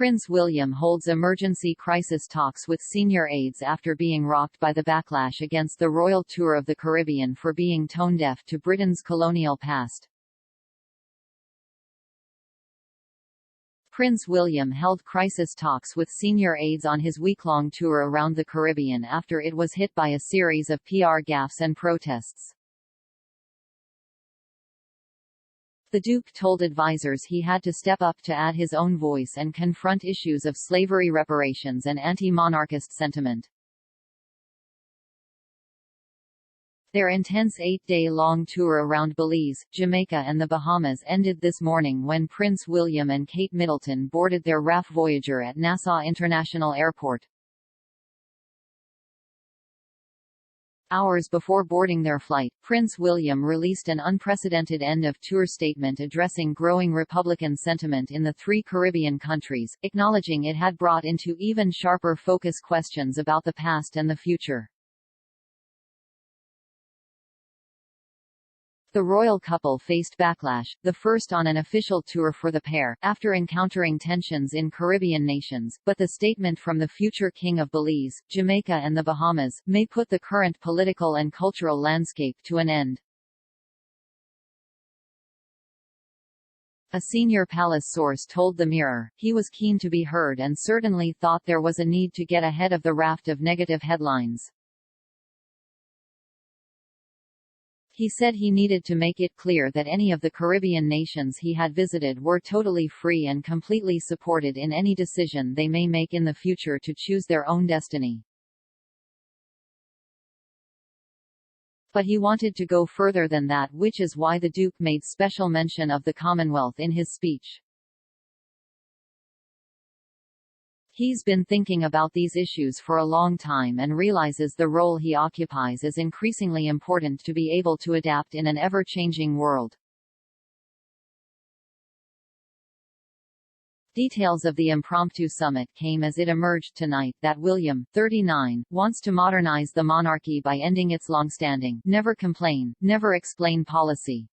Prince William holds emergency crisis talks with senior aides after being rocked by the backlash against the royal tour of the Caribbean for being tone-deaf to Britain's colonial past. Prince William held crisis talks with senior aides on his week-long tour around the Caribbean after it was hit by a series of PR gaffes and protests. The Duke told advisers he had to step up to add his own voice and confront issues of slavery reparations and anti-monarchist sentiment. Their intense 8-day-long tour around Belize, Jamaica and the Bahamas ended this morning when Prince William and Kate Middleton boarded their RAF Voyager at Nassau International Airport. Hours before boarding their flight, Prince William released an unprecedented end-of-tour statement addressing growing Republican sentiment in the 3 Caribbean countries, acknowledging it had brought into even sharper focus questions about the past and the future. The royal couple faced backlash, the first on an official tour for the pair, after encountering tensions in Caribbean nations, but the statement from the future King of Belize, Jamaica and the Bahamas, may put the current political and cultural landscape to an end. A senior palace source told the Mirror, he was keen to be heard and certainly thought there was a need to get ahead of the raft of negative headlines. He said he needed to make it clear that any of the Caribbean nations he had visited were totally free and completely supported in any decision they may make in the future to choose their own destiny. But he wanted to go further than that, which is why the Duke made special mention of the Commonwealth in his speech. He's been thinking about these issues for a long time and realizes the role he occupies is increasingly important to be able to adapt in an ever-changing world. Details of the impromptu summit came as it emerged tonight that William, 39, wants to modernize the monarchy by ending its long-standing, never complain, never explain policy.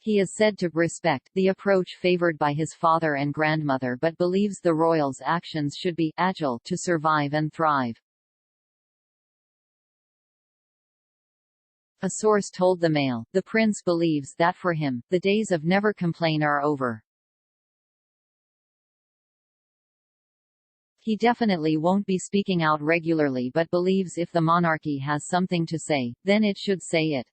He is said to respect the approach favored by his father and grandmother but believes the royals' actions should be agile to survive and thrive. A source told the Mail, the prince believes that for him, the days of never complain are over. He definitely won't be speaking out regularly but believes if the monarchy has something to say, then it should say it.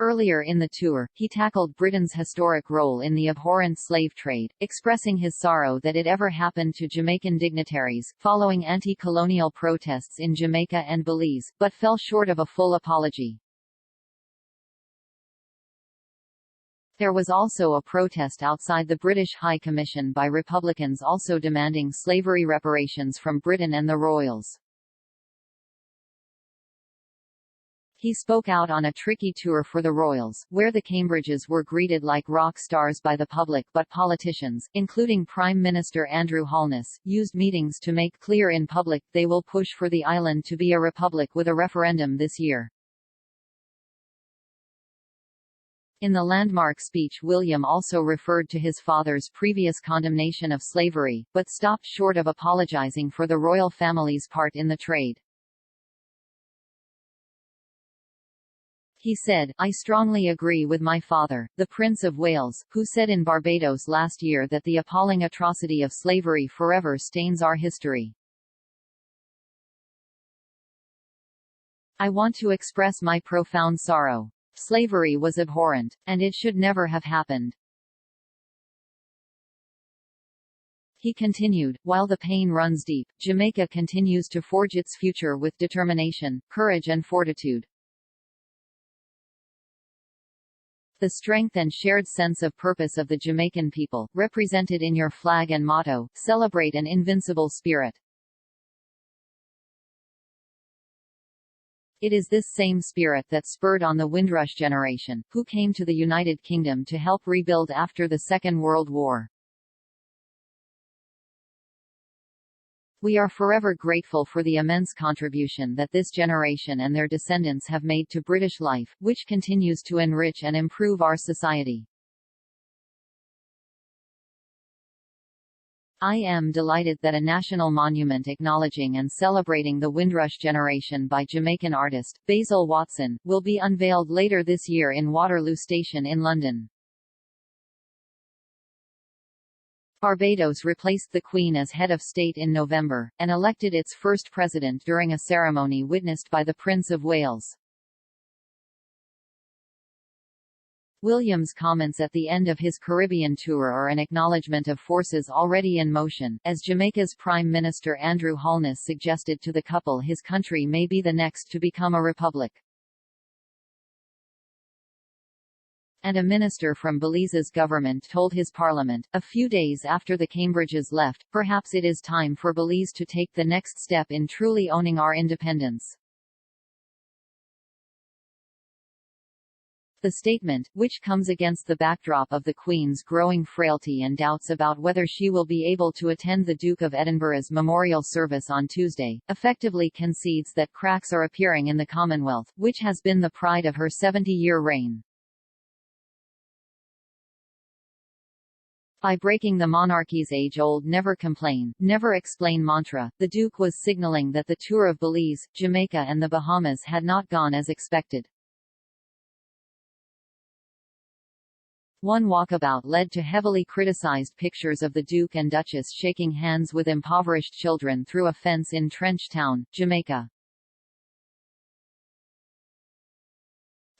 Earlier in the tour, he tackled Britain's historic role in the abhorrent slave trade, expressing his sorrow that it ever happened to Jamaican dignitaries, following anti-colonial protests in Jamaica and Belize, but fell short of a full apology. There was also a protest outside the British High Commission by Republicans also demanding slavery reparations from Britain and the royals. He spoke out on a tricky tour for the royals, where the Cambridges were greeted like rock stars by the public but politicians, including Prime Minister Andrew Holness, used meetings to make clear in public they will push for the island to be a republic with a referendum this year. In the landmark speech, William also referred to his father's previous condemnation of slavery, but stopped short of apologizing for the royal family's part in the trade. He said, I strongly agree with my father, the Prince of Wales, who said in Barbados last year that the appalling atrocity of slavery forever stains our history. I want to express my profound sorrow. Slavery was abhorrent, and it should never have happened. He continued, while the pain runs deep, Jamaica continues to forge its future with determination, courage and fortitude. The strength and shared sense of purpose of the Jamaican people, represented in your flag and motto, celebrate an invincible spirit. It is this same spirit that spurred on the Windrush generation, who came to the United Kingdom to help rebuild after the Second World War. We are forever grateful for the immense contribution that this generation and their descendants have made to British life, which continues to enrich and improve our society. I am delighted that a national monument acknowledging and celebrating the Windrush generation by Jamaican artist, Basil Watson, will be unveiled later this year in Waterloo Station in London. Barbados replaced the Queen as head of state in November, and elected its first president during a ceremony witnessed by the Prince of Wales. William's comments at the end of his Caribbean tour are an acknowledgement of forces already in motion, as Jamaica's Prime Minister Andrew Holness suggested to the couple his country may be the next to become a republic. And a minister from Belize's government told his parliament, a few days after the Cambridges left, perhaps it is time for Belize to take the next step in truly owning our independence. The statement, which comes against the backdrop of the Queen's growing frailty and doubts about whether she will be able to attend the Duke of Edinburgh's memorial service on Tuesday, effectively concedes that cracks are appearing in the Commonwealth, which has been the pride of her 70-year reign. By breaking the monarchy's age-old never complain, never explain mantra, the Duke was signaling that the tour of Belize, Jamaica and the Bahamas had not gone as expected. One walkabout led to heavily criticized pictures of the Duke and Duchess shaking hands with impoverished children through a fence in Trench Town, Jamaica.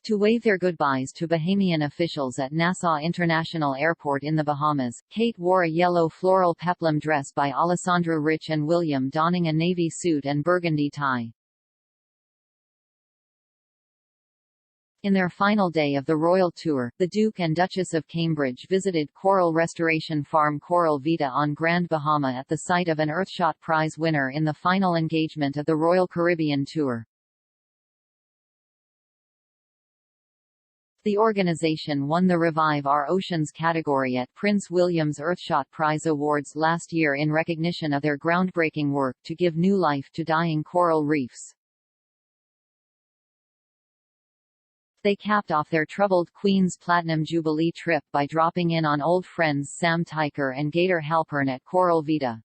To wave their goodbyes to Bahamian officials at Nassau International Airport in the Bahamas, Kate wore a yellow floral peplum dress by Alessandra Rich and William donning a navy suit and burgundy tie. In their final day of the royal tour, the Duke and Duchess of Cambridge visited coral restoration farm Coral Vita on Grand Bahama at the site of an Earthshot Prize winner in the final engagement of the Royal Caribbean Tour. The organization won the Revive Our Oceans category at Prince William's Earthshot Prize Awards last year in recognition of their groundbreaking work to give new life to dying coral reefs. They capped off their troubled Queen's Platinum Jubilee trip by dropping in on old friends Sam Tyker and Gator Halpern at Coral Vita.